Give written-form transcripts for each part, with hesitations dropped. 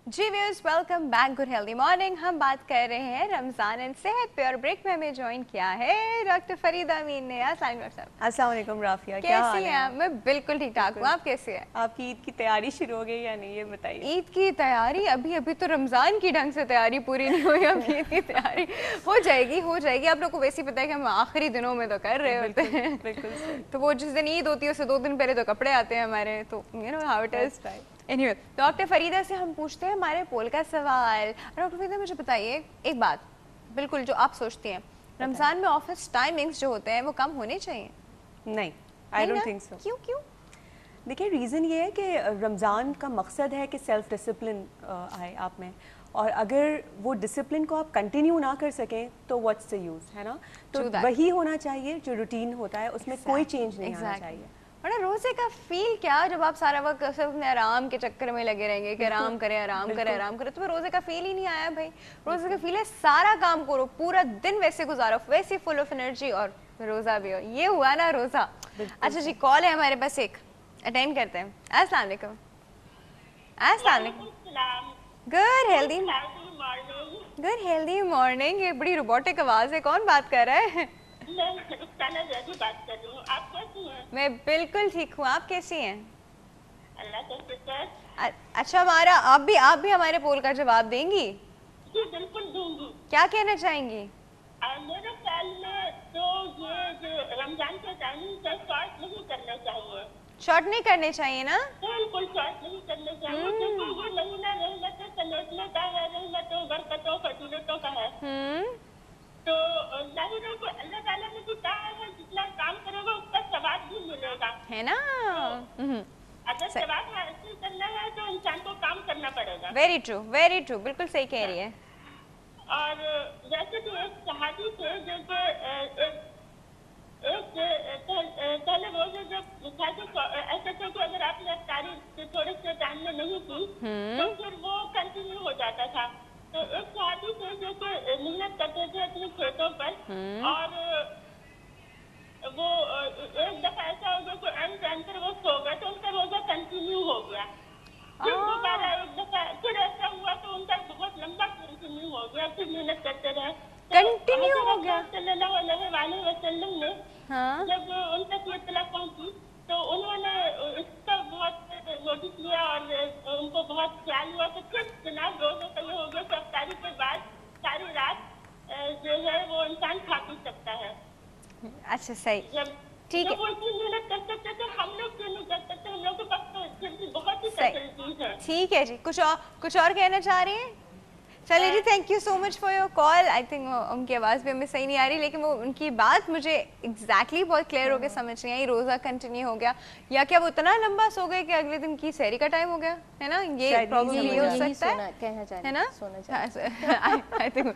जी viewers, welcome back good healthy morning. हम बात कर रहे हैं रमजान एंड सेहत पे और ब्रेक में हमें ज्वाइन किया है डॉक्टर फरीदा अमीन ने। अस्सलाम वालेकुम राफिया, क्या हाल कैसी हैं? मैं बिल्कुल ठीक ठाक हूँ, आप कैसे हैं? आपकी ईद की तैयारी शुरू हो गई या नहीं, ये बताइए। ईद की तैयारी अभी तो रमजान की ढंग से तैयारी पूरी नहीं हुई, अभी ईद की तैयारी हो जाएगी। आप लोग को वैसे ही पता है कि हम आखिरी दिनों में तो कर रहे होते हैं। बिल्कुल तो वो जिस दिन ईद होती है उससे 2 दिन पहले तो कपड़े आते हैं हमारे, तो you know how it is. Anyway, doctor Farida से हम पूछते हैं हमारे पोल का सवाल। डॉक्टर फरीदा, मुझे बताइए एक बात, बिल्कुल जो आप सोचती हैं, रमजान में ऑफिस टाइमिंग्स जो होते हैं वो कम होने चाहिए? नहीं, आई डोंट थिंक सो। क्यों? देखिए, रीज़न ये है कि रमज़ान का मकसद है कि सेल्फ डिसिप्लिन आए आप में, और अगर वो डिसिप्लिन को आप कंटिन्यू ना कर सकें तो व्हाट्स द यूज़, है ना। तो वही होना चाहिए जो रूटीन होता है, उसमें कोई चेंज नहीं आना चाहिए। और रोजे का फील क्या, जब आप सारा वक्त सिर्फ अपने आराम के चक्कर में लगे रहेंगे कि आराम करें, तो रोजे का फील ही नहीं आया भाई। रोजे का फील है सारा काम करो, पूरा दिन वैसे गुजारो, वैसे फुल ऑफ एनर्जी, और रोजा भी हो। ये हुआ ना रोजा। अच्छा जी, कॉल है हमारे पास, एक अटेंड करते हैं। अस्सलाम वालेकुम। Good healthy morning. ये बड़ी रोबोटिक आवाज है, कौन बात कर रहा है? बात कर रही हूँ। आप कैसी हैं? मैं बिल्कुल ठीक हूँ, आप कैसी हैं? अल्लाह का शुक्र। अच्छा, आप भी हमारे पोल का जवाब देंगी? जी बिल्कुल दूंगी। क्या कहना चाहेंगी? मेरे ख्याल में तो ये जो रमजान के टाइमिंग का शॉर्ट नहीं करना चाहिए। शॉर्ट नहीं करने चाहिए ना? बिल्कुल शॉर्ट नहीं करने चाहिए, क्योंकि ये महीना रहमत समेटने का है, रहमतों बरकतों फजीलतों का है। तो जाहिर है कि अल्लाह ताला ने जो कहा है जितना काम करेगा उसका सवाब भी मिलेगा, है ना। अगर सवाब हासिल करना है तो इंसान को काम करना पड़ेगा। वेरी ट्रू, बिल्कुल सही कह रही है। और वैसे तो एक सहाबी थे जैसे पहले रोजे जब था तो ऐसा था कि अगर आपने अफ्तारी थोड़े से टाइम में नहीं की तो फिर वो कंटिन्यू हो जाता था। तो एक सहाबी थे जो मेहनत करते थे अपने खेतों पर, और वो एक दफा ऐसा हो गया कि एंड टाइम पर वो सो गए तो उनका रोजा कंटिन्यू हो गया। फिर दोबारा एक दफा फिर ऐसा हुआ तो उनका बहुत लंबा कंटिन्यू हो गया, फिर मेहनत करते रहे, कंटिन्यू हो गया। सल्लल्लाहु अलैहि वसल्लम ने जब उन तक ये इत्तला पहुंची तो उन्होंने इसका बहुत नोटिस लिया और उनको बहुत ख्याल हुआ कि फिर जनाब रोजे का ये हो गया कि अफ्तारी के बाद सारी रात जो है वो इंसान खा पी सकता है। अच्छा, सही, ठीक है। वो इतनी मेहनत कर सकते थे, हम लोग क्यों नहीं कर सकते? हम लोग के पास तो फिर भी बहुत ही फैसिलिटीज है। ठीक है जी, कुछ और कहना चाह रही हैं? चलिए जी, thank you so much for your call. I think उनकी आवाज़ भी हमें सही नहीं आ रही, लेकिन वो उनकी बात मुझे एग्जैक्टली बहुत क्लियर होकर समझ नहीं आई। रोज़ा कंटिन्यू हो गया, या क्या वो इतना लंबा सो गए कि अगले दिन की सहरी का टाइम हो गया, है ना? ये प्रॉब्लम हो सकता है ना? आई थिंक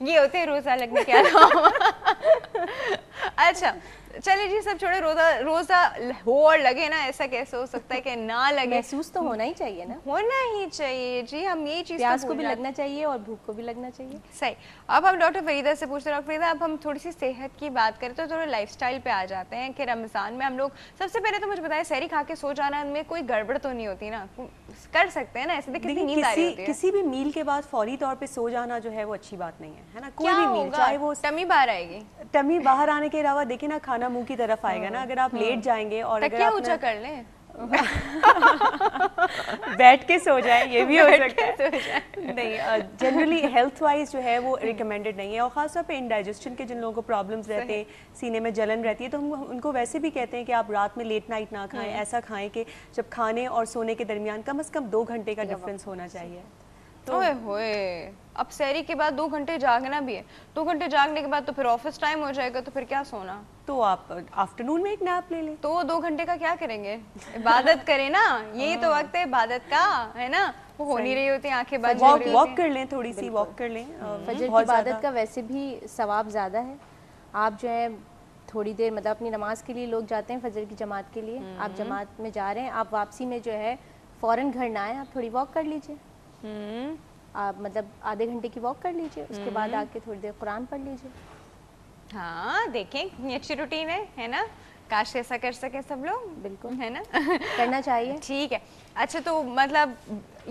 ये होते हैं रोज़ा लगने के अलावा। अच्छा चलिए जी, सब छोड़े। रोजा हो और लगे ना, ऐसा कैसे हो सकता है कि ना लगे? महसूस तो होना ही चाहिए ना, होना ही चाहिए जी। हम ये चीज प्यास को भी लगना चाहिए और भूख को भी लगना चाहिए। सही। अब हम डॉक्टर फरीदा से पूछते हैं। डॉक्टर फरीदा, अब हम थोड़ी सी सेहत की बात करें तो थोड़ा लाइफस्टाइल पे आ जाते हैं कि रमजान में हम लोग, सबसे पहले तो मुझे बताएं, सहरी खा के सो जाना में कोई गड़बड़ तो नहीं होती ना? कर सकते हैं ना ऐसे? देखिए, नींद आ रही होती है। किसी भी मील के बाद फौरी तौर पे सो जाना जो है वो अच्छी बात नहीं है ना। कोई भी मील, चाहे वो टमी बाहर आएगी, टमी बाहर आने के अलावा देखिए ना, खाना मुंह की तरफ आएगा ना। अगर आप लेट जाएंगे और अगर आप ऊंचा कर लें बैठ के सो जाए, ये भी हो सकता है। नहीं, जनरली हेल्थ वाइज जो है वो रिकमेंडेड नहीं है, और ख़ासतौर पे इंडाइजेशन के जिन लोगों को प्रॉब्लम्स रहते हैं, सीने में जलन रहती है, तो हम उनको वैसे भी कहते हैं कि आप रात में लेट नाइट ना खाएं। ऐसा खाएं कि जब खाने और सोने के दरमियान कम से कम 2 घंटे का डिफरेंस होना चाहिए। तो होए, अब सहरी के बाद 2 घंटे जागना भी है। 2 घंटे जागने के बाद तो फिर ऑफिस टाइम हो जाएगा, तो फिर क्या सोना? तो आप आफ्टरनून में एक नैप ले लें। तो 2 घंटे का क्या करेंगे? इबादत करें ना, यही तो वक्त है इबादत का, है ना? वो हो नहीं रही होती, आंखें बंद हो रही होती हैं। वॉक कर लें, थोड़ी सी वॉक कर लें। फजर की इबादत का वैसे भी सवाब ज़्यादा है। आप जो है थोड़ी देर, मतलब अपनी नमाज के लिए लोग जाते हैं फजर की जमात के लिए, आप जमात में जा रहे हैं, आप वापसी में जो है फ़ौरन घर ना आए, आप थोड़ी वॉक कर लीजिए। आप मतलब आधे घंटे की वॉक कर लीजिए, उसके बाद आके थोड़ी देर कुरान पढ़ लीजिए। हाँ, देखें कितनी अच्छी रूटीन है ना? काश ऐसा कर सके सब लोग, बिल्कुल, है ना? करना चाहिए। ठीक है। अच्छा, तो मतलब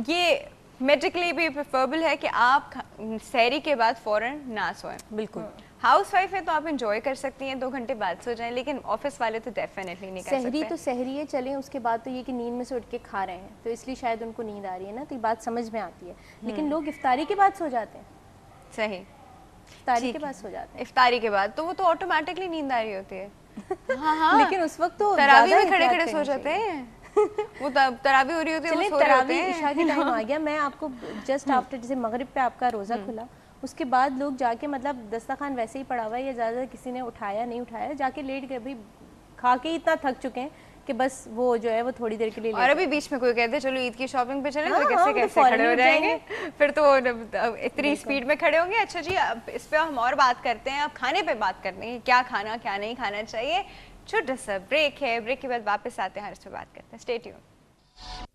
ये मेडिकली भी प्रेफरेबल है कि आप सहरी के बाद फ़ौरन ना सोएं। बिल्कुल। हाउस वाइफ है तो आप इंजॉय कर सकती हैं, 2 घंटे बाद सो जाएं, लेकिन ऑफिस वाले तो डेफिनेटली नहीं कर सकते। सहरी तो सहरी है, चलें उसके बाद तो ये कि नींद में से उठ के खा रहे हैं तो इसलिए शायद उनको नींद आ रही है ना, तो ये बात समझ में आती है। लेकिन लोग इफ्तारी के बाद सो जाते हैं, सही, इफ्तारी के बाद सो जाते हैं। इफ्तारी के बाद तो वो तो ऑटोमेटिकली नींद आ रही होती है। हाँ, लेकिन उस वक्त तो तरावी ज़्यादा में खड़े एहतियात खड़े सो करनी जाते चाहिए। हैं। वो तरावी हो रही होती है, वो चलिए सो रहे होते तरावी हैं। इशा के टाइम आ गया, मैं आपको जस्ट आफ्टर जैसे मगरिब पे आपका रोज़ा खुला, उसके बाद लोग जाके मतलब दस्तरखान वैसे ही पड़ा हुआ है या ज़्यादा किसी ने उठाया नहीं उठाया, जाके लेट गए, भाई खा के इतना थक चुके हैं कि बस वो जो है वो थोड़ी देर के लिए और अभी बीच में कोई कहते चलो ईद की शॉपिंग पे चले, हाँ, तो कैसे हाँ, कैसे तो फौरन खड़े हो उठ जाएंगे, फिर तो इतनी स्पीड में खड़े होंगे। अच्छा जी, अब इस पे हम और बात करते हैं, अब खाने पे बात करते हैं, क्या खाना क्या नहीं खाना चाहिए। छोटा सा ब्रेक है, ब्रेक के बाद वापस आते हैं और इस पे बात करते हैं। Stay tuned.